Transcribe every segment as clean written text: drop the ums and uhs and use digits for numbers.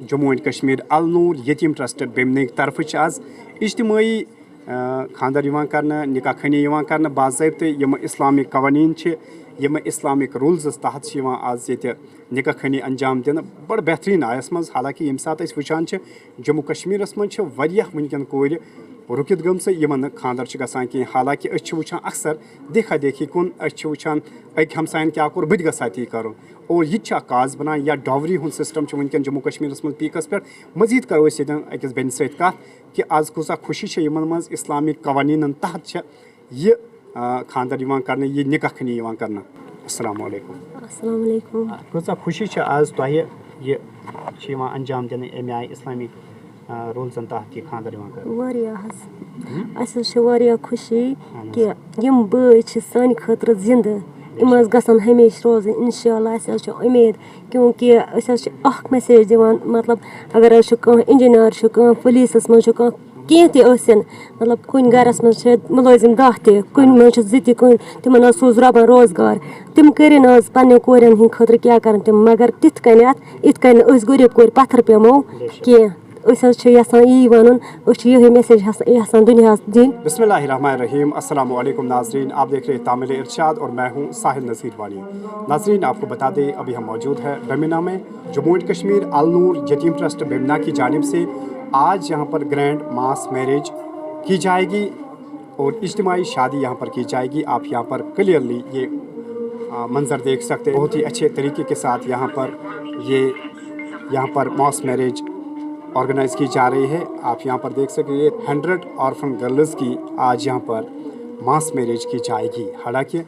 Jammu and Kashmir Al Noor Yateem trust बेमन तरफ आज इज्तिमाई खानदर करना निकाह खनी करना बाज़ाब्ते यम इस्लामिक कवानीन यम इस्लामिक रूल्स तहत आज ये निकाह खनी अंजाम दिन बड़ बेहतरीन आयस मज। हालांकि यम सात वुचान जम्मू कश्मीरस मज वनकन कोर रुकित गमस यमन खानदर गसान कहीं। हालांकि वुचान अक्सर देखा देखी कुन वुचान अक हमसायन क्या कोर बत गसा ती कर और यह काज बनान या डॉवरी हुंद सिस्टम वनकन जम्मू कश्मीर मज पीकस पे। मजीद करो अकिस बेन सत कत कि आज कूसा खुशी यमन मज इस्लामिक कवानीन तहत यह खानदर करने यह निकाह खनी करना। अस्सलाम वालेकुम। कूसा खुशी आज तह यह अंजाम दिन अमे आय इस्लामिक रूल्सन तहत यह खानदर खुशी कि यम बॉय सान खतर जिंद यम गसन हमेशा रोज इंशाअल्लाह उम्मीद क्योंकि मैसेज दिवान मतलब अगर इंजीनियर पुलिस मज कह तन मतलब कुन गरस मज मुलाजिम 10 तुन मज 2 कुन तिमन सूज रबन रोजगार तिम करें आज पन्न कोरन हिंद खतर क्या कर तिम मगर तिथ कन गरीब कोर पत्थर पेमो कह यसान यी वन यही मैसेज यसान दुनिया दिन। बिस्मिल्लाहिर्रहमानिर्रहीम। अस्सलाम वालेकुम नाजरीन, आप देख रहे हैं तामिल इरशाद और मैं हूं साहिल नज़ीर वानी। नाजरीन आपको बता दें अभी हम मौजूद हैं बेमिना में। जम्मू एंड कश्मीर अल नूर यतीम ट्रस्ट बेमिना की जानिब से आज यहाँ पर ग्रैंड मास मैरिज की जाएगी और इज्तिमाई शादी यहाँ पर की जाएगी। आप यहाँ पर क्लियरली ये मंजर देख सकते हैं। बहुत ही अच्छे तरीके के साथ यहाँ पर मास मैरिज ऑर्गेनाइज़ की जा रही है। आप यहाँ पर देख सकते हैं 100 ऑर्फन गर्ल्स की आज यहाँ पर मास मैरिज की जाएगी। हालांकि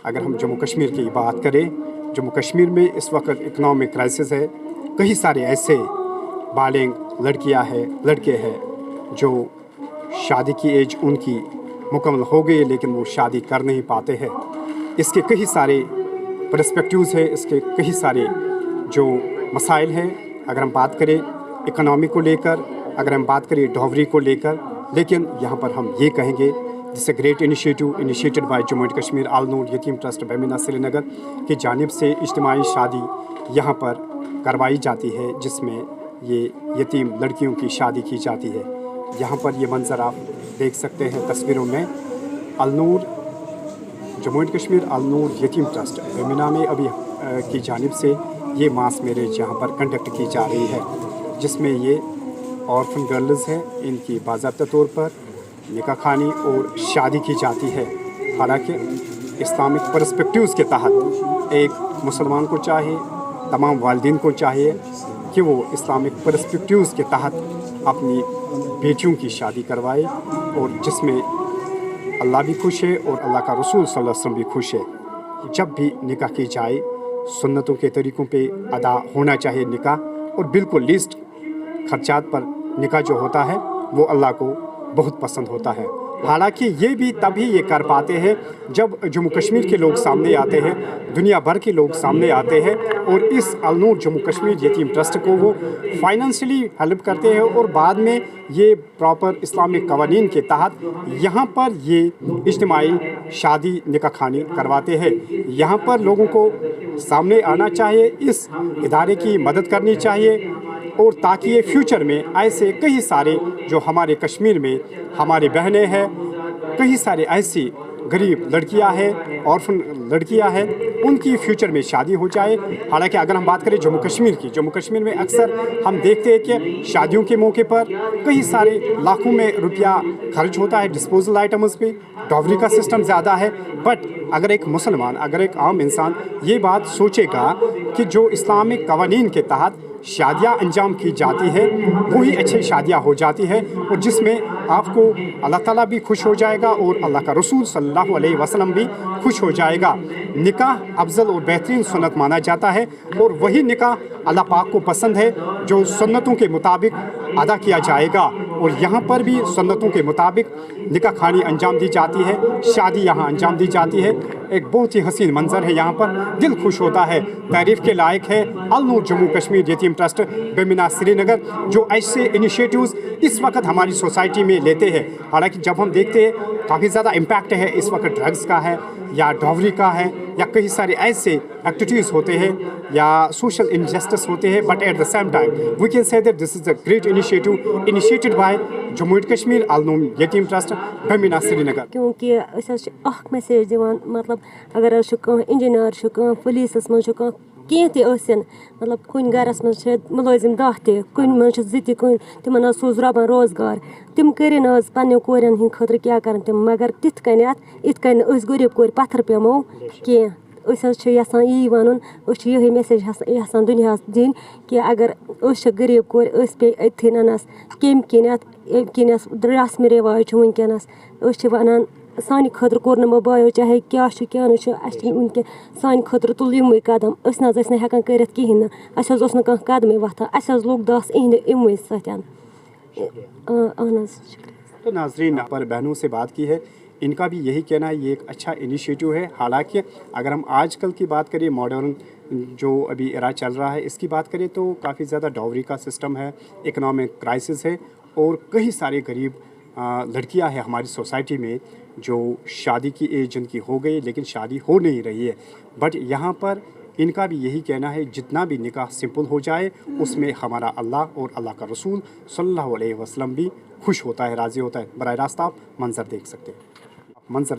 अगर हम जम्मू कश्मीर की बात करें, जम्मू कश्मीर में इस वक्त इकनॉमिक क्राइसिस है। कई सारे ऐसे बालिग लड़कियाँ हैं, लड़के हैं जो शादी की एज उनकी मुकम्मल हो गई लेकिन वो शादी कर नहीं पाते हैं। इसके कई सारे पर्सपेक्टिव्स है, इसके कई सारे जो मसाइल हैं। अगर हम बात करें इकोनॉमी को लेकर, अगर हम बात करें डॉवरी को लेकर, लेकिन यहाँ पर हम ये कहेंगे this a great initiative initiated by Jammu and Kashmir Al Noor Yateem trust Bemina Srinagar की जानिब से इज्तिमाई शादी यहाँ पर करवाई जाती है जिसमें ये यतीम लड़कियों की शादी की जाती है। यहाँ पर ये मंजर आप देख सकते हैं तस्वीरों में। अल नूर जम्मू एंड कश्मीर अल नूर यतीम ट्रस्ट बेमिना में अभी की जानिब से ये मास मैरिज यहाँ पर कंडक्ट की जा रही है जिसमें ये ऑर्फन गर्ल्स हैं, इनकी बाज़ाब्ता तौर पर निकाह खानी और शादी की जाती है। हालांकि इस्लामिक पर्सपेक्टिव्स के तहत एक मुसलमान को चाहिए, तमाम वालिदैन को चाहिए कि वो इस्लामिक पर्सपेक्टिव्स के तहत अपनी बेटियों की शादी करवाए और जिसमें अल्लाह भी खुश है और अल्लाह का रसूल सल्लल्लाहु अलैहि वसल्लम भी खुश है। जब भी निकाह की जाए सुन्नतों के तरीक़ों पे अदा होना चाहिए निकाह, और बिल्कुल लीस्ट खर्चात पर निकाह जो होता है वो अल्लाह को बहुत पसंद होता है। हालांकि ये भी तभी ये कर पाते हैं जब जम्मू कश्मीर के लोग सामने आते हैं, दुनिया भर के लोग सामने आते हैं और इस अल नूर जम्मू कश्मीर यतीम ट्रस्ट को वो फाइनेंशियली हेल्प करते हैं और बाद में ये प्रॉपर इस्लामिक कवानीन के तहत यहाँ पर ये इज्तिमाई शादी निकाह खानी करवाते हैं। यहाँ पर लोगों को सामने आना चाहिए, इस इदारे की मदद करनी चाहिए और ताकि ये फ्यूचर में ऐसे कई सारे जो हमारे कश्मीर में हमारी बहनें हैं, कई सारे ऐसी गरीब लड़कियां हैं, ऑर्फन लड़कियां हैं, उनकी फ्यूचर में शादी हो जाए। हालांकि अगर हम बात करें जम्मू कश्मीर की, जम्मू कश्मीर में अक्सर हम देखते हैं कि शादियों के मौके पर कई सारे लाखों में रुपया खर्च होता है डिस्पोजल आइटम्स पे, डॉवरी का सिस्टम ज़्यादा है। बट अगर एक मुसलमान, अगर एक आम इंसान ये बात सोचेगा कि जो इस्लामिक कवानीन के तहत शादियाँ अंजाम की जाती है वही अच्छी शादियाँ हो जाती है और जिसमें आपको अल्लाह ताला भी खुश हो जाएगा और अल्लाह का रसूल सल्लल्लाहु अलैहि वसल्लम भी खुश हो जाएगा। निकाह अफजल और बेहतरीन सुन्नत माना जाता है और वही निकाह अल्लाह पाक को पसंद है जो सुन्नतों के मुताबिक अदा किया जाएगा। और यहाँ पर भी सुन्नतों के मुताबिक निकाह खानी अंजाम दी जाती है, शादी यहाँ अंजाम दी जाती है। एक बहुत ही हसीन मंजर है, यहाँ पर दिल खुश होता है, तारीफ़ के लायक है। अल नूर जम्मू कश्मीर यतीम ट्रस्ट बेमिना श्रीनगर जो ऐसे इनिशिएटिव्स इस वक्त हमारी सोसाइटी में लेते हैं। हालांकि जब हम देखते हैं काफ़ी ज़्यादा इम्पैक्ट है इस वक्त ड्रग्स का है या डॉवरी का है या कई सारे ऐसे एक्टिविटीज़ होते हैं या सोशल इनजस्टिस होते हैं, but at the same time we can say that this is a great initiative initiated by Jammu and Kashmir अलनूम यतीम ट्रस्ट बमीना श्रीनगर। क्योंकि मैसेज दिवान मतलब अगर इंजीनियर पुलिस मज कह तन मतलब कुन गरस मज मुलाजिम 10 ते कुन मज 2 कुन तिमन सोज रबन रोजगार तिम करें आज पन्न कोरन हिंद खतर क्या कर तिम मगर तिथ कन इत कन गरीब कोर पत्थर पेमो कह यसान यी वन ये मैसेज यसान दुनिया दिन कि अगर गरीब कोर पे अथि ननस कम किनस रस्म रिवाज वनकस वन सान खतर कोर नो बायो चाहे क्या वनकन सान खतर तुल यम कदम हेकान कर कहें ना कदम वथान लोग दस इहद इमवे सतन। तो नाजरीन पर बहनों से बात की है, इनका भी यही कहना है ये एक अच्छा इनिशिएटिव है। हालांकि अगर हम आजकल की बात करें, मॉडर्न जो अभी एरा चल रहा है इसकी बात करें तो काफ़ी ज़्यादा डॉवरी का सिस्टम है, इकोनॉमिक क्राइसिस है और कई सारे गरीब लड़कियां हैं हमारी सोसाइटी में जो शादी की एज जिनकी हो गई लेकिन शादी हो नहीं रही है। बट यहाँ पर इनका भी यही कहना है जितना भी निकाह सिंपल हो जाए उसमें हमारा अल्लाह और अल्लाह का रसूल सल्लल्लाहु अलैहि वसल्लम भी खुश होता है, राज़ी होता है। बराह रास्त आप मंज़र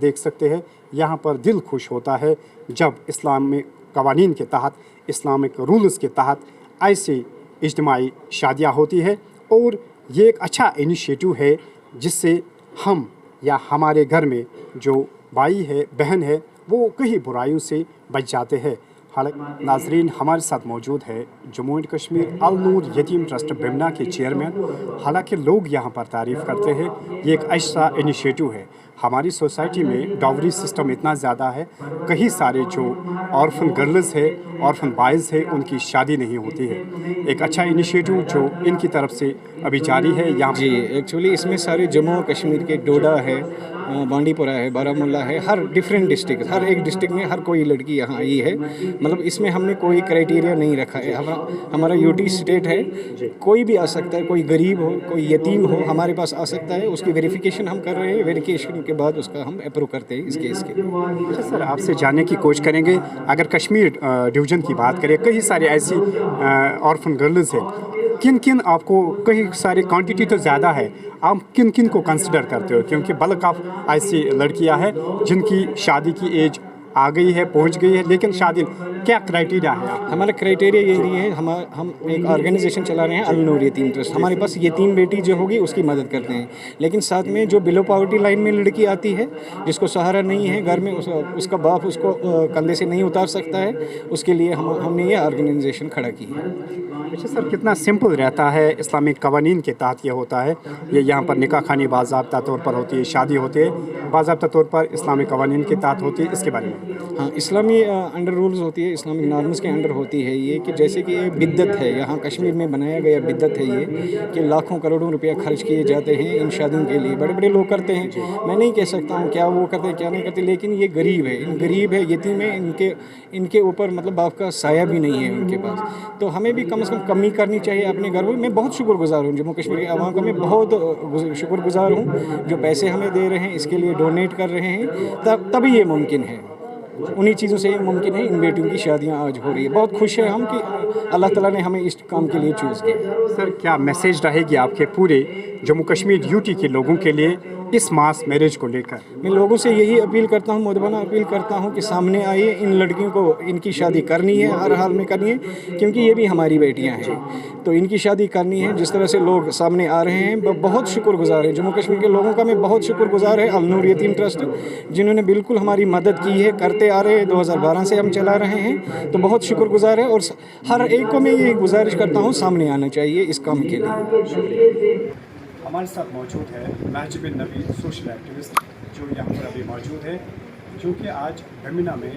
देख सकते हैं, यहाँ पर दिल खुश होता है जब इस्लामी कवानीन के तहत, इस्लामिक रूल्स के तहत ऐसे इज्तिमाई शादियाँ होती है। और ये एक अच्छा इनिशिएटिव है जिससे हम या हमारे घर में जो भाई है बहन है वो कई बुराइयों से बच जाते हैं। हालांकि नाजरीन हमारे साथ मौजूद है जम्मू एंड कश्मीर अल नूर यतीम ट्रस्ट बिमना के चेयरमैन। हालांकि लोग यहाँ पर तारीफ़ करते हैं ये एक ऐसा इनिशिएटिव है। हमारी सोसाइटी में डॉवरी सिस्टम इतना ज़्यादा है, कई सारे जो ऑर्फन गर्ल्स है, ऑर्फन बॉयज़ है, उनकी शादी नहीं होती है। एक अच्छा इनिशिएटिव जो इनकी तरफ से अभी जारी है यहाँ जी। एक्चुअली इसमें सारे जम्मू कश्मीर के डोडा है, बांडीपुरा है, बारामूला है, हर डिफरेंट डिस्ट्रिक्ट, हर एक डिस्ट्रिक्ट में हर कोई लड़की यहाँ आई है। मतलब इसमें हमने कोई क्राइटेरिया नहीं रखा है। हमारा यूटी स्टेट है, कोई भी आ सकता है, कोई गरीब हो, कोई यतीम हो, हमारे पास आ सकता है। उसकी वेरिफिकेशन हम कर रहे हैं, वेरिफिकेशन के बाद उसका हम अप्रूव करते हैं इस केस के। अच्छा सर, आपसे जानने की कोशिश करेंगे अगर कश्मीर डिवीज़न की बात करें, कई सारी ऐसी ऑर्फन गर्ल्स हैं, किन आपको कई सारी क्वांटिटी तो ज़्यादा है, आप किन को कंसिडर करते हो? क्योंकि बल्क ऑफ ऐसी लड़कियां हैं जिनकी शादी की एज आ गई है, पहुंच गई है, लेकिन शादी क्या क्राइटेरिया है? हमारा क्राइटेरिया यही है, हम एक ऑर्गेनाइजेशन चला रहे हैं अल नूर यतीम ट्रस्ट। हमारे पास यतीम बेटी जो होगी उसकी मदद करते हैं, लेकिन साथ में जो बिलो पॉवर्टी लाइन में लड़की आती है जिसको सहारा नहीं है घर में, उसका बाप उसको कंधे से नहीं उतार सकता है, उसके लिए हमने ये ऑर्गेनाइजेशन खड़ा की है। अच्छा सर, कितना सिंपल रहता है, इस्लामिक कवानीन के तहत ये होता है, ये यहाँ पर निकाह खानी बाज़ाब्ता तौर पर होती है, शादी होती है बाज़ाब्ता तौर पर इस्लामिक कवानीन के तहत होती है, इसके बारे में? हाँ, इस्लामी अंडर रूल्स होती है, इस्लामिक नॉर्म्स के अंडर होती है ये, कि जैसे कि ये बिद्दत है, यहाँ कश्मीर में बनाया गया बिद्दत है ये, कि लाखों करोड़ों रुपया खर्च किए जाते हैं इन शादियों के लिए। बड़े बड़े लोग करते हैं, मैं नहीं कह सकता हूँ क्या वो करते हैं क्या नहीं करते, लेकिन ये गरीब है, यतीम है, इनके ऊपर मतलब बाप का साया भी नहीं है उनके पास। तो हमें भी कम से कम कमी करनी चाहिए अपने घर में। मैं बहुत शुक्रगुजार हूँ जम्मू कश्मीर के आवाम का, मैं बहुत शुक्रगुजार हूँ जो पैसे हमें दे रहे हैं, इसके लिए डोनेट कर रहे हैं, तभी ये मुमकिन है। उन्हीं चीज़ों से ये मुमकिन है, इन बेटियों की शादियाँ आज हो रही है। बहुत खुश है हम कि अल्लाह ताला ने हमें इस काम के लिए चूज़ किया। सर, क्या मैसेज रहेगी आपके पूरे जम्मू कश्मीर यूटी के लोगों के लिए इस मास मैरिज को लेकर? मैं लोगों से यही अपील करता हूँ, मुदबाना अपील करता हूँ कि सामने आइए, इन लड़कियों को इनकी शादी करनी है, हर हाल में करनी है, क्योंकि ये भी हमारी बेटियाँ हैं, तो इनकी शादी करनी है। जिस तरह से लोग सामने आ रहे हैं, बहुत शुक्रगुजार है जम्मू कश्मीर के लोगों का, मैं बहुत शुक्रगुजार है अल नूर यतीम ट्रस्ट, जिन्होंने बिल्कुल हमारी मदद की है, करते आ रहे हैं, 2012 से हम चला रहे हैं, तो बहुत शुक्रगुजार है। और हर एक को मैं ये गुजारिश करता हूँ सामने आना चाहिए इस काम के लिए। हमारे साथ मौजूद है महज बिन नबी, सोशल एक्टिविस्ट, जो यहाँ पर अभी मौजूद है, जो कि आज बमीना में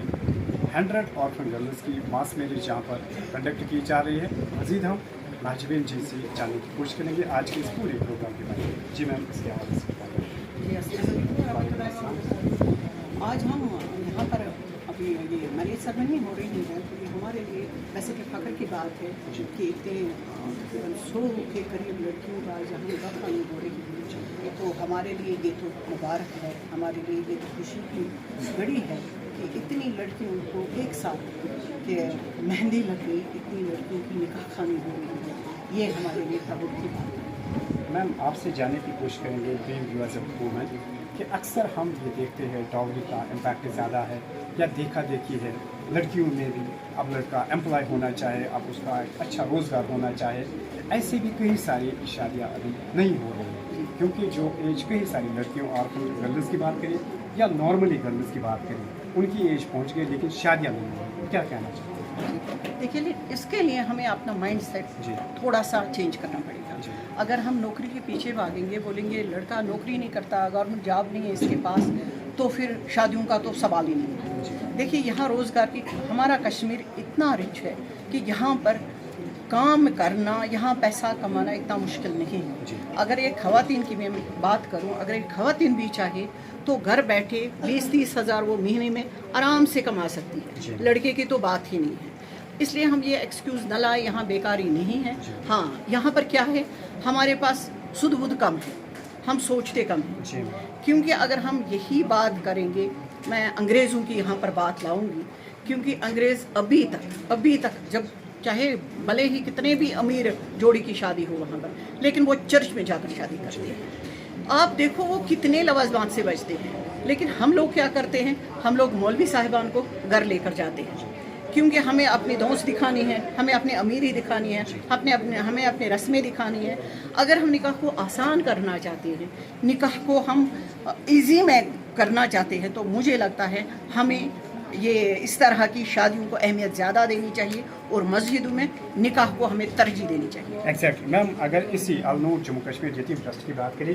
100 ऑर्फन गर्ल्स की मास मैरिज यहाँ पर कंडक्ट की जा रही है। मज़ीद हम महज बिन जी से जानने की कोशिश करेंगे आज के इस पूरे प्रोग्राम के बारे में। जी मैम, इसके हवाले से आज हम यहाँ पर कि ये मैरिज सेरेमनी हो रही है तो ये हमारे लिए वैसे तो फख्र की बात है कि इतने 100 के करीब लड़कियों का जहाँ निकाह खानी हो रही है, तो हमारे लिए ये तो मुबारक है, हमारे लिए ये तो खुशी की घड़ी है कि इतनी लड़कियों को एक साथ कि मेहंदी लग गई, इतनी लड़कियों की निकाह खानी हो रही है, ये हमारे लिए फख्र की बात है। मैम आपसे जानने की कोशिश करेंगे dream you as a woman कि अक्सर हम ये देखते हैं डाउरी का इम्पैक्ट ज़्यादा है या देखा देखी है लड़कियों में भी। अब लड़का एम्प्लॉय होना चाहे, अब उसका एक अच्छा रोज़गार होना चाहे, ऐसे भी कई सारी शादियाँ अभी नहीं हो रही हैं क्योंकि जो एज कई सारी लड़कियों और गर्ल्स की बात करें या नॉर्मली गर्ल्स की बात करें उनकी एज पहुँच गई लेकिन शादियाँ नहीं हो रही, क्या कहना चाहते हैं? देखिए इसके लिए हमें अपना माइंड सेट थोड़ा सा चेंज करना पड़ेगा। अगर हम नौकरी के पीछे भागेंगे, बोलेंगे लड़का नौकरी नहीं करता, गवर्नमेंट जॉब नहीं है इसके पास, तो फिर शादियों का तो सवाल ही नहीं है। देखिए यहाँ रोज़गार की, हमारा कश्मीर इतना रिच है कि यहाँ पर काम करना, यहाँ पैसा कमाना इतना मुश्किल नहीं है। अगर एक ख़वातीन की मैं बात करूँ, अगर एक ख़वातीन भी चाहे तो घर बैठे 20-30 हज़ार वो महीने में आराम से कमा सकती है, लड़के की तो बात ही नहीं है। इसलिए हम ये एक्सक्यूज़ न लाए, यहाँ बेकारी नहीं है। हाँ, यहाँ पर क्या है, हमारे पास सुध बुध कम है, हम सोचते कम हैं। क्योंकि अगर हम यही बात करेंगे, मैं अंग्रेज़ों की यहाँ पर बात लाऊंगी, क्योंकि अंग्रेज़ अभी तक जब चाहे भले ही कितने भी अमीर जोड़ी की शादी हो वहाँ पर, लेकिन वो चर्च में जाकर शादी करते हैं। आप देखो वो कितने लवाजबान से बचते हैं, लेकिन हम लोग क्या करते हैं, हम लोग मौलवी साहिबान को घर लेकर जाते हैं क्योंकि हमें अपनी दोस्त दिखानी है, हमें अपनी अमीरी दिखानी है, हमें अपने रस्में दिखानी है। अगर हम निकाह को आसान करना चाहते हैं, निकाह को हम इजी में करना चाहते हैं, तो मुझे लगता है हमें ये इस तरह की शादियों को अहमियत ज़्यादा देनी चाहिए और मस्जिदों में निकाह को हमें तरजीह देनी चाहिए। एग्जैक्टली मैम, अगर इसी अलनूर जम्मू कश्मीर यतीम ट्रस्ट की बात करें,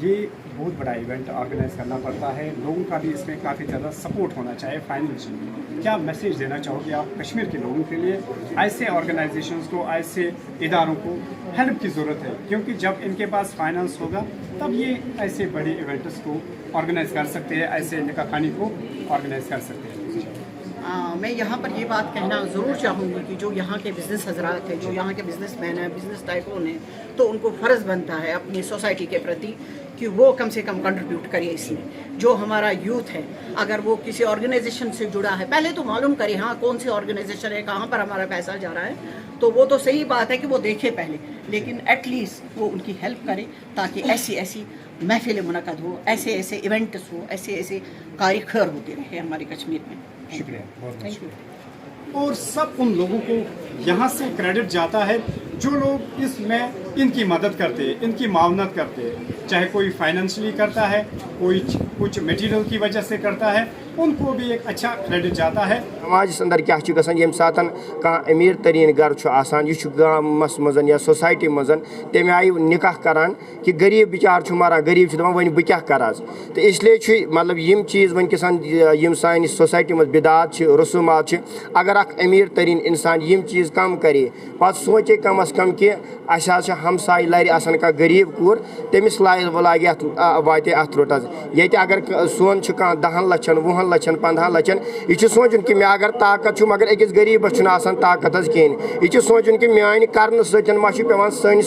ये बहुत बड़ा इवेंट ऑर्गेनाइज करना पड़ता है, लोगों का भी इसमें काफ़ी ज़्यादा सपोर्ट होना चाहिए फाइनेंशियली। क्या मैसेज देना चाहोगे आप कश्मीर के लोगों के लिए? ऐसे ऑर्गेनाइजेशंस को, ऐसे इदारों को हेल्प की ज़रूरत है क्योंकि जब इनके पास फाइनेंस होगा तब ये ऐसे बड़े इवेंट्स को ऑर्गेनाइज कर सकते हैं, ऐसे निकाह खानी को ऑर्गेनाइज कर सकते हैं। मैं यहाँ पर ये बात कहना ज़रूर चाहूँगी कि जो यहाँ के बिज़नेस हजरात हैं, जो यहाँ के बिज़नेसमैन हैं, बिज़नेस टाइकून हैं, तो उनको फ़र्ज़ बनता है अपनी सोसाइटी के प्रति कि वो कम से कम कंट्रीब्यूट करिए इसमें। जो हमारा यूथ है अगर वो किसी ऑर्गेनाइजेशन से जुड़ा है, पहले तो मालूम करे हाँ कौन सी ऑर्गेनाइजेशन है, कहाँ पर हमारा पैसा जा रहा है, तो वो तो सही बात है कि वो देखे पहले, लेकिन एटलीस्ट वो उनकी हेल्प करे ताकि ऐसी ऐसी महफिलें मुनक़द हो, ऐसे ऐसे इवेंट्स हो, ऐसे ऐसे कार्य खैर होते रहे हमारे कश्मीर में। शुक्रिया, बहुत थैंक यू। और सब उन लोगों को यहाँ से क्रेडिट जाता है जो लोग इसमें इनकी मदद करते हैं, इनकी मावनत करते हैं, चाहे कोई फाइनेंशियली करता है, कोई कुछ मटेरियल की वजह से करता है, उनको भी एक अच्छा क्रेडिट जाता है। समाज अंदर क्या गसान ये सात अमीर तरीन घर गामस मज या सोसाइटी मज तमें आई निकाह करान कि गरीब बिचार मारान, गरीब दपान वन बह क्या कर आज, तो इसलिए मतलब यम चीज़ वनकसान यम सान सोसाइटी मज बिदात रसूमात, अगर अख अमीर तरीन इंसान यम चीज़ कम करे पे सोचे कम अज़ कम कि अस हमसाय लर आसान का गरीब कोर तमिस लागे वाते अत रोट ये अगर सोन 10 लक्षन 20 लक्षन 15 लक्षन यह सोचन कि मे अगर ताकत मगर अकिस गरीबस ताकत कहें, यह सोचन कि मान कर समा पे सन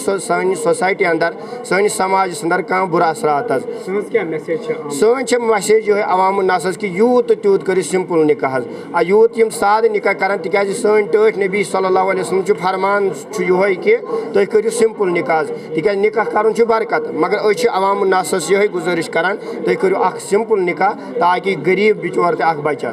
सोसाइटी अंदर सन समाज अंदर कह बुरा असरात। सन मैसेज जो है अवाम नास कि यूत तूत कर सिंपल निकाह, यूत यम साद निकाह कर तिक सन टठ नबी सल्लल्लाहु अलैहि वसल्लम फरमान ये कि तुम करो सिंपल निकाह, तिक निकाह कर बरकत, मगर अवाम नास ये गुजारिश करान तुम करो सिंपल निकाह ताकि गरीब बिचौर तक बच।